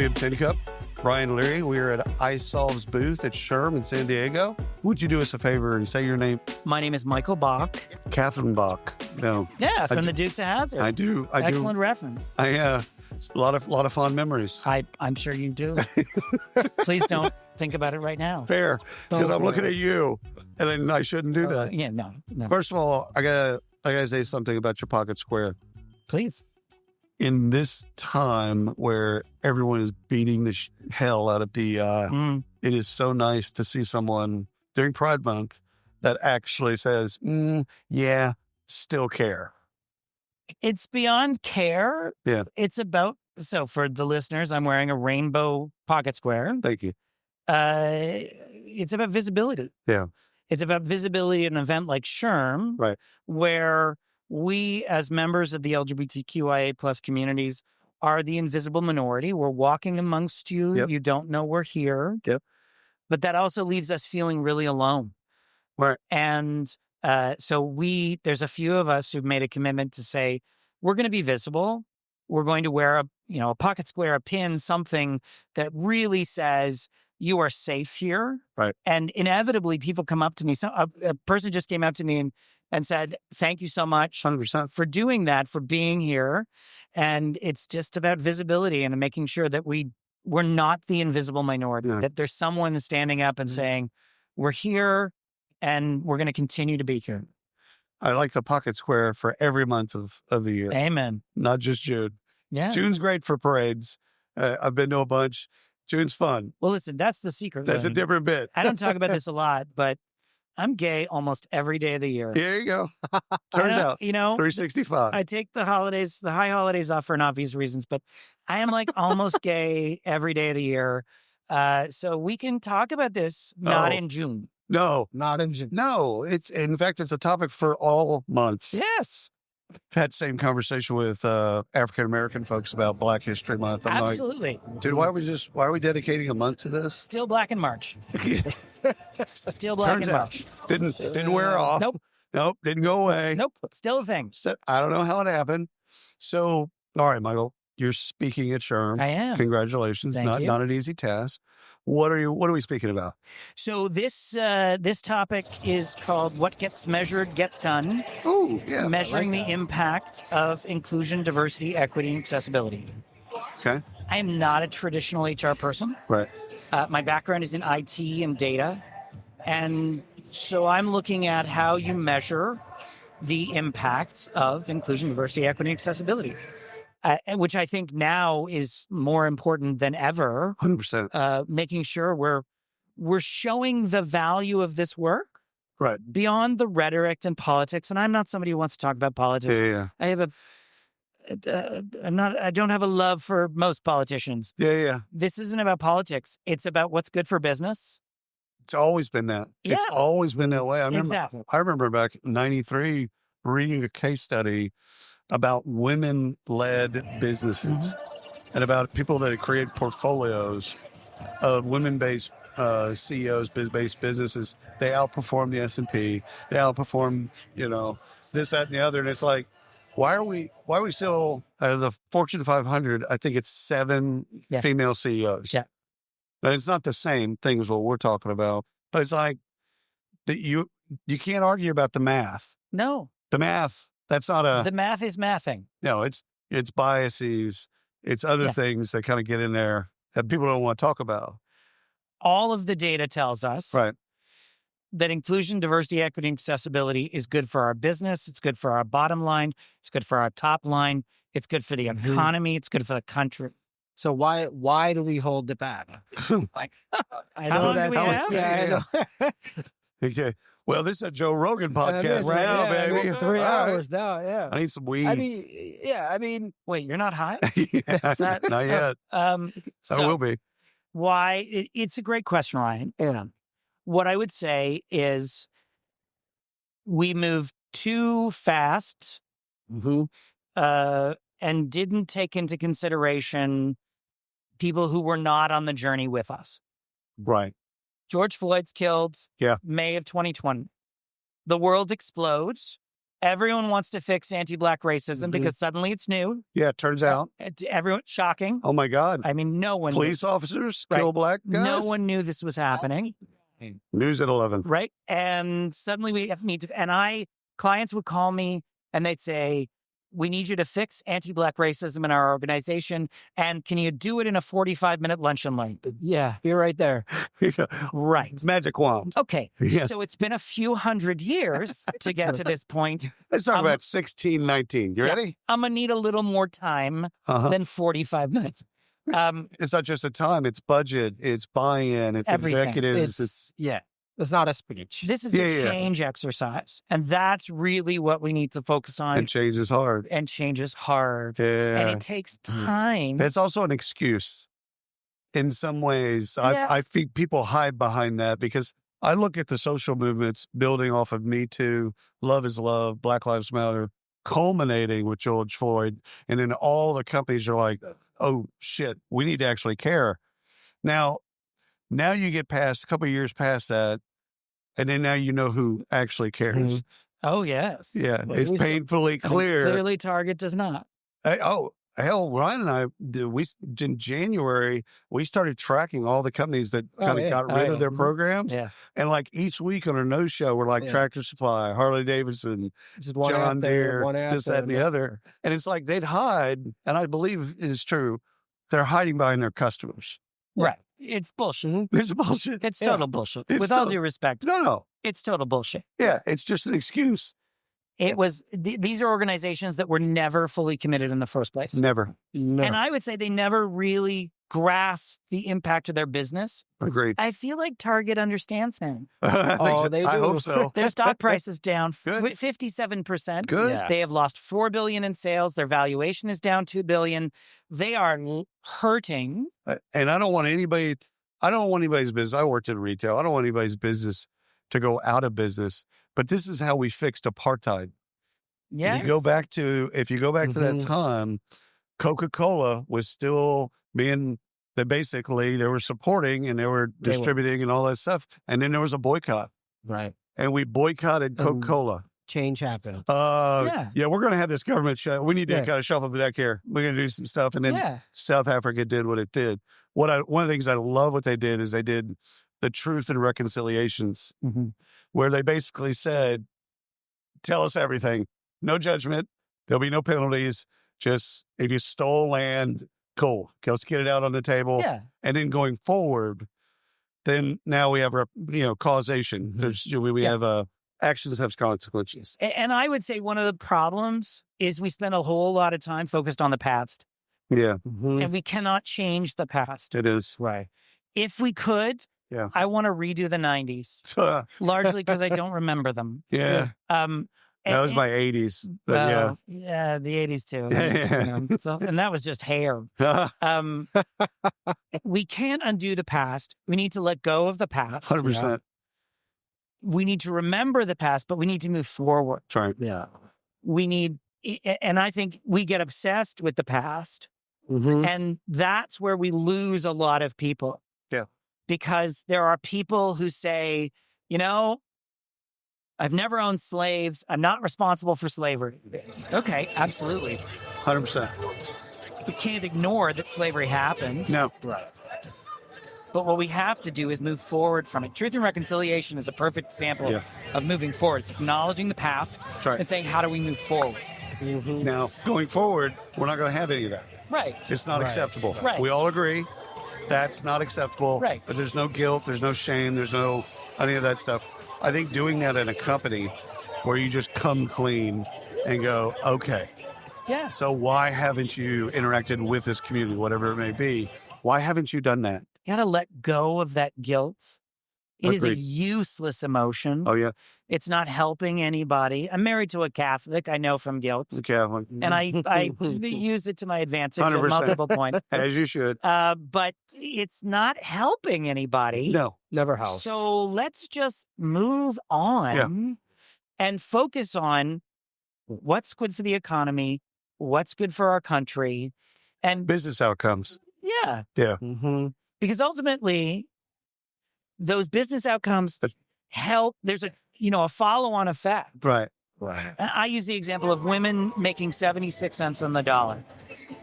am Tincup, Ryan Leary. We are at isolved's booth at SHRM in San Diego. Would you do us a favor and say your name? My name is Michael Bach. Catherine Bach. No. Yeah, from the Dukes of Hazzard. I do. Excellent reference. A lot of fond memories. I'm sure you do. Please don't think about it right now. Fair, because I'm looking at you, and then I shouldn't do that. Yeah, no. First of all, I gotta say something about your pocket square. Please. In this time where everyone is beating the hell out of DEI, it is so nice to see someone during Pride Month that actually says, yeah, still care. It's beyond care. Yeah. It's about, so for the listeners, I'm wearing a rainbow pocket square. Thank you. It's about visibility. Yeah. It's about visibility at an event like SHRM, Right. where we, as members of the LGBTQIA plus communities, are the invisible minority. We're walking amongst you. Yep. You don't know we're here. Yep. But that also leaves us feeling really alone. Right. And so there's a few of us who've made a commitment to say, we're going to be visible. We're going to wear a pocket square, a pin, something that really says you are safe here. Right. And inevitably people come up to me. So a person just came up to me and said, thank you so much 100%. for doing that, for being here. And it's just about visibility and making sure that we're not the invisible minority, that there's someone standing up and saying, we're here and we're going to continue to be here. I like the pocket square for every month of the year. Amen. Not just June. Yeah. June's great for parades. I've been to a bunch. June's fun. Well, listen, that's the secret. That's a different bit. I don't talk about this a lot, but I'm gay almost every day of the year. There you go. Turns out, 365. I take the high holidays off for obvious reasons, but I am like almost gay every day of the year. So we can talk about this, not in June. No. Not in June. No. In fact, it's a topic for all months. Yes. I've had the same conversation with African-American folks about Black History Month. I'm Absolutely. like, dude, why are we dedicating a month to this? Still Black in March. Still Black in March. Didn't wear off. Nope. Didn't go away. Nope. Still a thing. So, I don't know how it happened. So, all right, Michael, you're speaking at SHRM. I am. Congratulations. Thank you. Not an easy task. What are we speaking about? So this topic is called "What Gets Measured Gets Done." Oh, yeah. Measuring the impact of inclusion, diversity, equity, and accessibility. Okay. I am not a traditional HR person. Right. My background is in IT and data. And so I'm looking at how you measure the impact of inclusion, diversity, equity, and accessibility, which I think now is more important than ever. 100%. Making sure we're showing the value of this work. Right. Beyond the rhetoric and politics. And I'm not somebody who wants to talk about politics. Yeah. I have I don't have a love for most politicians. Yeah. This isn't about politics. It's about what's good for business. It's always been that. Yeah. It's always been that way. Exactly. I remember back in 93 reading a case study about women-led businesses and about people that had created portfolios of women-based CEOs, based businesses. They outperformed the S&P. They outperformed, this, that, and the other. And it's like, why are we still out of the Fortune 500? I think it's 7 female CEOs. Yeah. And it's not the same thing as what we're talking about, but it's like that you can't argue about the math. No. The math, that's not the math is mathing. No, it's biases. It's other things that kind of get in there that people don't want to talk about. All of the data tells us that inclusion, diversity, equity, and accessibility is good for our business. It's good for our bottom line. It's good for our top line. It's good for the economy. It's good for the country. So why do we hold it back? Like, how long do we have? Yeah, I know. Okay. Well, this is a Joe Rogan podcast now, baby. It's 3 hours now, yeah. I need some weed. I mean, wait, you're not high? Not yet. I will be. Why? It's a great question, Ryan. Yeah. What I would say is we moved too fast and didn't take into consideration people who were not on the journey with us. Right. George Floyd's killed May of 2020. The world explodes. Everyone wants to fix anti-Black racism because suddenly it's new. Yeah, it turns out. Everyone, shocking. Oh my God. I mean, no one. Police officers kill Black guys? No one knew this was happening. News at 11. Right. And suddenly we need to, and clients would call me and they'd say, we need you to fix anti-Black racism in our organization. And can you do it in a 45-minute luncheon length? Yeah, you're right there. Yeah. Right. Magic wand. Okay. Yeah. So it's been a few hundred years to get to this point. Let's talk about 1619. You ready? I'm going to need a little more time than 45 minutes. It's not just a time, it's budget, it's buy-in, it's everything. executives. It's not a speech. This is a change exercise. And that's really what we need to focus on. And change is hard. And change is hard. Yeah. And it takes time. It's also an excuse in some ways. Yeah. I think people hide behind that because I look at the social movements building off of Me Too, Love is Love, Black Lives Matter, culminating with George Floyd. And then all the companies are like, oh, shit, we need to actually care. Now you get past a couple of years past that, and then now you know who actually cares. Oh, yes. Yeah, it's painfully clear. Clearly, Target does not. Hell, Ryan and I, in January, we started tracking all the companies that kind of got rid of their programs. Yeah. And like each week on our no show, we're like Tractor Supply, Harley Davidson, John Deere, this, that, and the other. And it's like they'd hide, and I believe it is true, they're hiding behind their customers. Right. It's bullshit. It's bullshit. It's total bullshit. It's With all due respect. No. It's total bullshit. Yeah, it's just an excuse. It was, these are organizations that were never fully committed in the first place. Never. And I would say they never really grasped the impact of their business. Agreed. I feel like Target understands now. They do. I hope so. Their stock price is down Good. 57%. Good. Yeah. They have lost $4 billion in sales. Their valuation is down $2 They are hurting. And I don't want anybody's business. I worked in retail. I don't want anybody's business to go out of business. But this is how we fixed apartheid. Yeah. If you go back to that time, Coca-Cola was still being, they were supporting and they were distributing and all that stuff. And then there was a boycott. Right. And we boycotted Coca-Cola. Change happened. Yeah, we're going to have this government show. We need to kind of shuffle the deck here. We're going to do some stuff. And then South Africa did what it did. One of the things I love what they did is they did the Truth and Reconciliations, where they basically said, tell us everything. No judgment. There'll be no penalties. Just if you stole land, cool. Let's get it out on the table. Yeah. And then going forward, then now we have, causation. We have actions have consequences. And I would say one of the problems is we spend a whole lot of time focused on the past. Yeah. And we cannot change the past. It is. Right. If we could, I want to redo the 90s, largely because I don't remember them. Yeah. That was my 80s. But yeah, the 80s too. Yeah. So, and that was just hair. We can't undo the past. We need to let go of the past. 100%. We need to remember the past, but we need to move forward. That's right. Yeah. And I think we get obsessed with the past. And that's where we lose a lot of people. Yeah. Because there are people who say, I've never owned slaves. I'm not responsible for slavery. Okay, absolutely. 100%. We can't ignore that slavery happened. No. Right. But what we have to do is move forward from it. Truth and Reconciliation is a perfect example of moving forward. It's acknowledging the past and saying, how do we move forward? Now, going forward, we're not going to have any of that. Right. It's not acceptable. Right. We all agree that's not acceptable. Right. But there's no guilt. There's no shame. There's no any of that stuff. I think doing that in a company where you just come clean and go, okay. Yeah. So why haven't you interacted with this community, whatever it may be? Why haven't you done that? You got to let go of that guilt. It is a Agreed. useless emotion. Oh, yeah. It's not helping anybody. I'm married to a Catholic. I know from guilt. Okay. And I use it to my advantage at 100%. multiple points. As you should. But it's not helping anybody. No. Never helps. So let's just move on and focus on what's good for the economy, what's good for our country, and Business outcomes. yeah, Yeah. because ultimately those business outcomes help. There's a follow-on effect. Right. Right. I use the example of women making 76 cents on the dollar.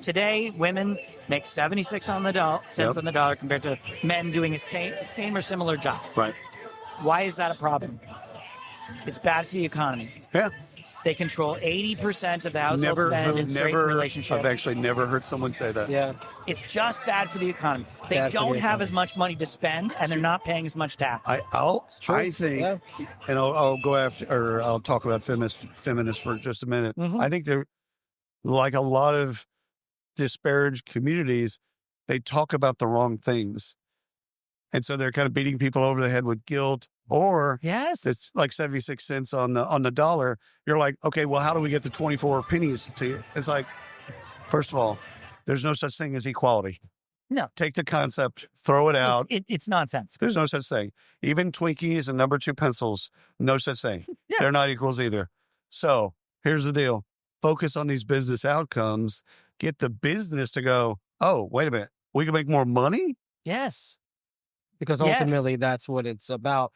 Today, women make 76 cents on the dollar compared to men doing a same or similar job. Right. Why is that a problem? It's bad for the economy. Yeah. They control 80% of the household spend in straight relationships. I've actually never heard someone say that. Yeah. It's just bad for the economy. They don't have as much money to spend, and they're not paying as much tax. I think, and I'll go after, or I'll talk about feminists for just a minute. I think they're like a lot of disparaged communities. They talk about the wrong things, and so they're kind of beating people over the head with guilt. Or it's like 76 cents on the dollar. You're like, okay, well, how do we get the 24 pennies to you? It's like, first of all, there's no such thing as equality. No. Take the concept, throw it out. It's nonsense. There's no such thing. Even Twinkies and number 2 pencils, no such thing. They're not equals either. So here's the deal. Focus on these business outcomes. Get the business to go, oh, wait a minute. We can make more money? Yes. Because ultimately that's what it's about.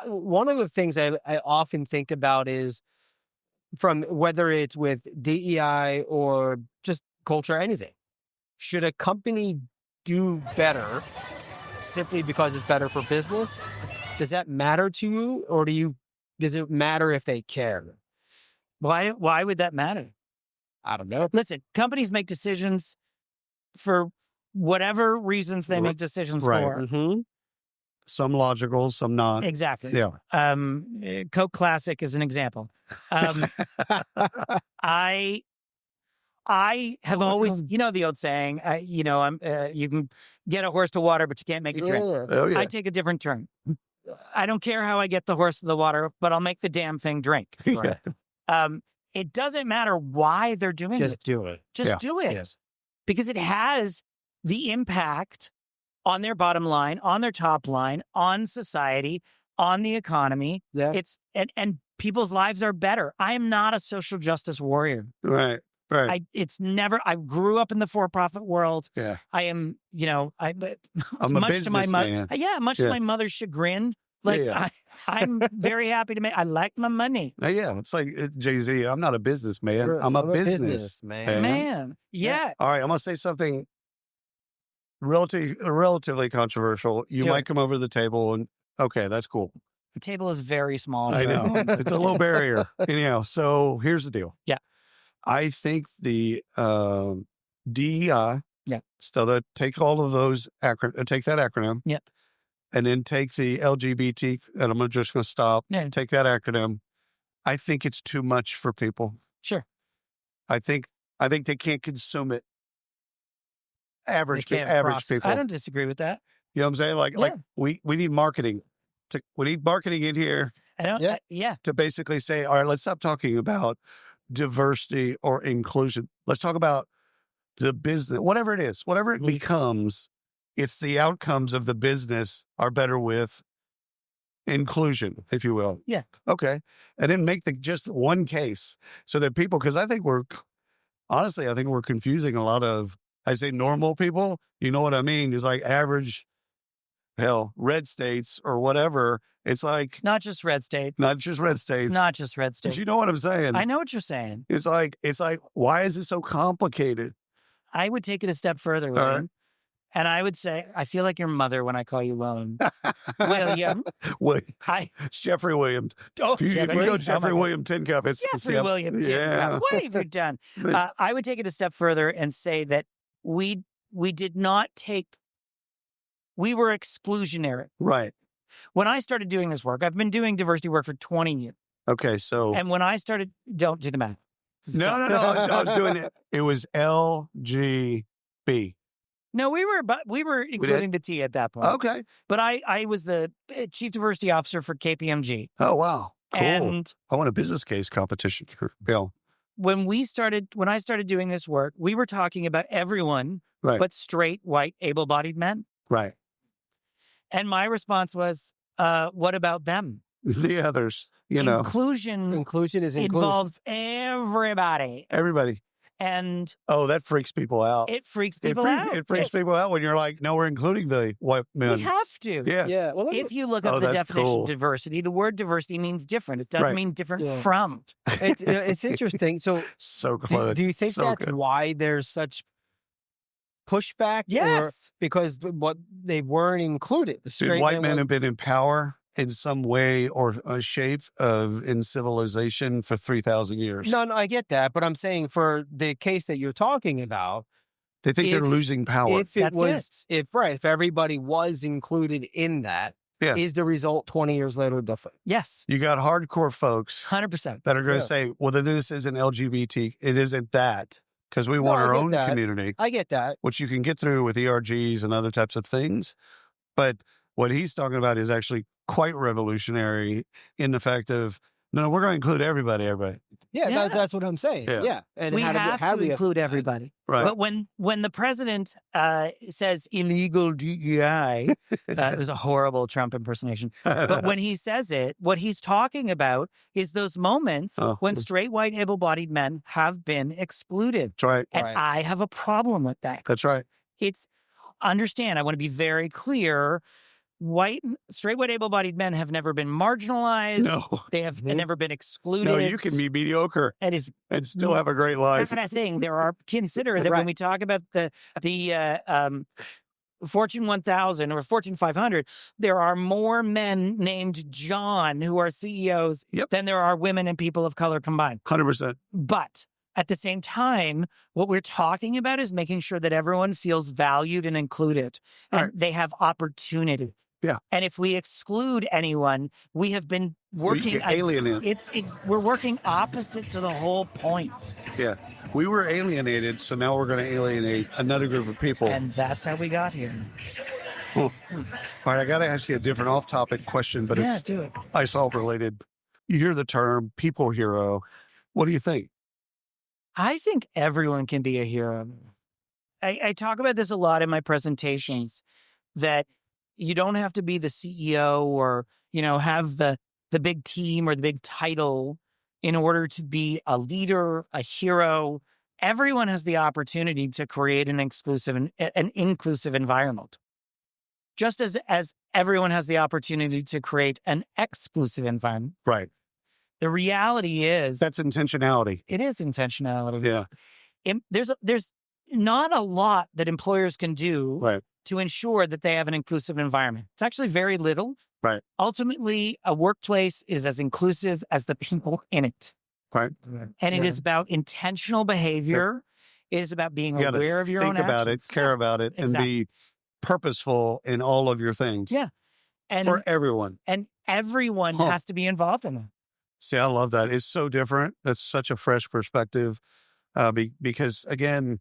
One of the things I often think about is from whether it's with DEI or just culture, anything. Should a company do better simply because it's better for business? Does that matter to you, or does it matter if they care? Why would that matter? I don't know. Listen, companies make decisions for whatever reasons they make decisions for. Some logical, some not. Exactly. Yeah. Coke Classic is an example. I have always, you know, the old saying, you can get a horse to water, but you can't make it drink. Oh, yeah. I take a different turn. I don't care how I get the horse to the water, but I'll make the damn thing drink. Right. It doesn't matter why they're doing it. Just do it. Just do it. Yes. Because it has the impact on their bottom line, on their top line, on society, on the economy. Yeah. It's and people's lives are better. I am not a social justice warrior. Right. I grew up in the for-profit world. Yeah. I am, I'm a much to my businessman. much to my mother's chagrin. I'm very happy to I like my money. Yeah, it's like Jay-Z. I'm not a businessman. I'm a businessman. Man. Yeah. All right, I'm going to say something relatively controversial. You might come over to the table and, okay, that's cool. The table is very small. I know. It's a little barrier. Anyhow, so here's the deal. Yeah. I think the DEI, so take all of those, take that acronym. Yeah. And then take the LGBT, and I'm just going to stop. Yeah. Take that acronym. I think it's too much for people. Sure. I think they can't consume it. Average people. I don't disagree with that. You know what I'm saying? Like we need marketing. We need marketing in here. To basically say, all right, let's stop talking about diversity or inclusion. Let's talk about the business, whatever it is, whatever it becomes. It's the outcomes of the business are better with inclusion, if you will. Yeah. Okay. And then make just one case so that people, because I think we're confusing a lot of, I say normal people, you know what I mean? It's like average, red states or whatever. It's like. Not just red states. It's not just red states. But you know what I'm saying? I know what you're saying. It's like, why is it so complicated? I would take it a step further, William. And I would say, I feel like your mother when I call you William. William. It's Jeffrey Williams. Oh, if you go Jeffrey William Tincup, it's Jeffrey William Tincup. What have you done? I would take it a step further and say that we did not we were exclusionary. Right. When I started doing this work, I've been doing diversity work for 20 years. Okay, so. And when I started, don't do the math. No. I was doing it. It was LGB. No, we were including the T at that point. Okay. But I was the chief diversity officer for KPMG. Oh, wow. Cool. And I won a business case competition for Bill. When I started doing this work, we were talking about everyone but straight, white, able-bodied men. Right. And my response was, what about them? The others, Inclusion is involves everybody. Everybody. And that freaks people out. it freaks people out. It freaks people out when you're like, no, we're including the white men. We have to. Yeah. Yeah. Well, If you look up the definition of diversity, the word diversity means different. It doesn't mean different from. It's interesting. So Good. Do you think that's why there's such pushback? Yes. Because they weren't included. The straight white men have been in power in some way or shape in civilization for 3,000 years. No, I get that. But I'm saying for the case that you're talking about, they think they're losing power. If everybody was included in that, is the result 20 years later different? Yes. You got hardcore folks 100% that are going to say, well, then this isn't LGBT. It isn't that. Because we want our own community. I get that. Which you can get through with ERGs and other types of things. But what he's talking about is actually quite revolutionary in the fact of, no, we're going to include everybody. Yeah. That's what I'm saying. Yeah. And we have to include everybody. Right. But when the president says illegal DEI, it was a horrible Trump impersonation. But when he says it, what he's talking about is those moments when straight, white, able-bodied men have been excluded. That's right. And I have a problem with that. That's right. Understand, I want to be very clear. Straight, white, able-bodied men have never been marginalized. No. They have never been excluded. No, you can be mediocre and still have a great life. That's the thing. Consider that when we talk about the Fortune 1000 or Fortune 500, there are more men named John who are CEOs than there are women and people of color combined. 100%. But at the same time, what we're talking about is making sure that everyone feels valued and included and they have opportunity. Yeah. And if we exclude anyone, we have been working we're working opposite to the whole point. Yeah. We were alienated, so now we're going to alienate another group of people. And that's how we got here. All right, I got to ask you a different off-topic question, but it's do it. isolved related. You hear the term people hero. What do you think? I think everyone can be a hero. I talk about this a lot in my presentations, that you don't have to be the CEO or, have the big team or the big title in order to be a leader, a hero. Everyone has the opportunity to create an inclusive environment. Just as everyone has the opportunity to create an exclusive environment. Right. The reality is that's intentionality. It is intentionality. Yeah. There's not a lot that employers can do to ensure that they have an inclusive environment. It's actually very little. Right. Ultimately, a workplace is as inclusive as the people in it. Right. And it is about intentional behavior. It is about being aware of your own actions. Think about it, care about it, and be purposeful in all of your things. Yeah. And for everyone. And everyone has to be involved in that. See, I love that. It's so different. That's such a fresh perspective. Because again,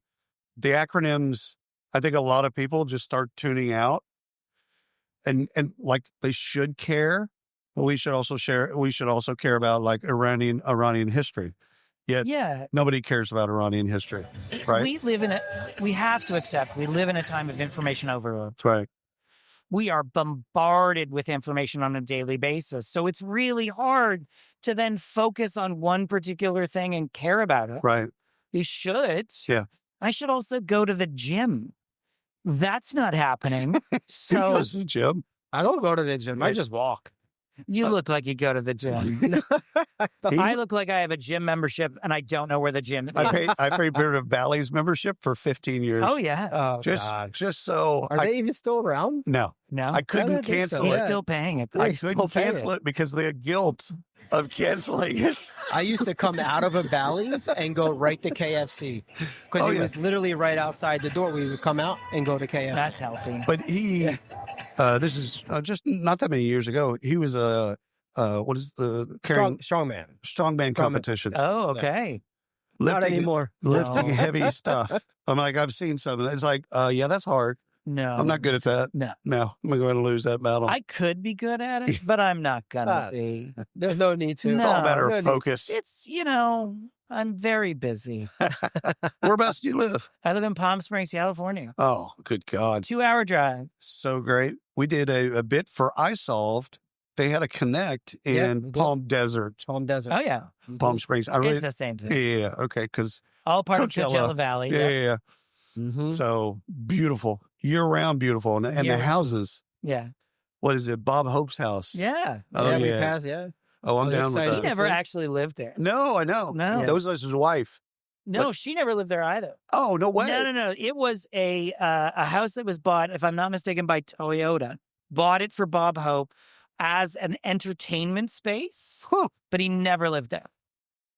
the acronyms, I think a lot of people just start tuning out and like they should care, but we should also care about like Iranian history. Yet nobody cares about Iranian history, right? We have to accept, we live in a time of information overload. That's right. We are bombarded with information on a daily basis. So it's really hard to then focus on one particular thing and care about it. Right. You should. Yeah. I should also go to the gym. That's not happening. So he goes to the gym. I don't go to the gym. I just walk. You look like you go to the gym. I look like I have a gym membership and I don't know where the gym is. I paid Beard Bally's membership for 15 years. Oh, yeah. Oh, just so. Are they even still around? No. No. I couldn't cancel it. He's still paying it. I couldn't cancel it because of the guilt of canceling it. I used to come out of a Bally's and go right to KFC because it was literally right outside the door. We would come out and go to KFC. That's healthy. But this is just not that many years ago. He was what is the strongman competition? Oh, okay. Not anymore. Lifting heavy stuff. I'm like, I've seen some. It's like, that's hard. No. I'm not good at that. No. I'm going to lose that battle. I could be good at it, but I'm not going to be. There's no need to. It's all a matter of focus. It's, I'm very busy. Whereabouts do you live? I live in Palm Springs, California. Oh, good God. 2-hour drive. So great. We did a bit for isolved. They had a connect in Palm Desert. Palm Desert. Oh, yeah. Palm Springs. It's the same thing. Yeah. Okay. Because All part of Coachella Valley. Yeah. So beautiful, year-round beautiful. And the houses. Yeah. What is it? Bob Hope's house. Yeah. Oh, we passed, Oh, I'm down with that. He never actually lived there. No, I know. No. That was his wife. No, she never lived there either. Oh, no way. No. It was a house that was bought, if I'm not mistaken, by Toyota. Bought it for Bob Hope as an entertainment space, but he never lived there.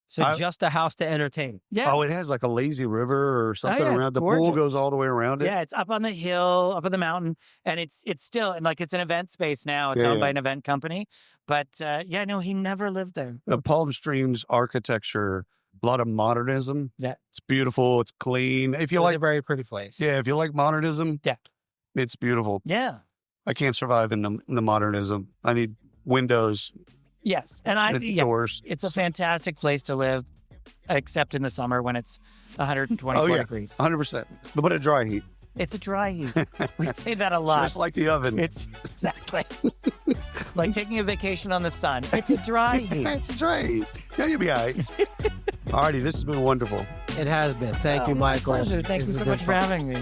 So just a house to entertain. Yeah. Oh, it has like a lazy river or something around. The gorgeous. pool goes all the way around it. Yeah, it's up on the hill, up on the mountain, and it's still, and like it's an event space now. It's owned by an event company. But he never lived there. The Palm Streams architecture, a lot of modernism. Yeah. It's beautiful. It's clean. If you It's a very pretty place. Yeah, if you like modernism, it's beautiful. Yeah. I can't survive in the modernism. I need windows. Yes, and doors. It's a fantastic place to live, except in the summer when it's 124 degrees. 100%. But a dry heat. It's a dry heat. We say that a lot. Just like the oven. It's exactly like taking a vacation on the sun. It's a dry heat. It's a dry heat. Yeah, you'll be all right. Alrighty, this has been wonderful. It has been. Thank you, Michael. My pleasure. Thank you so much for having me.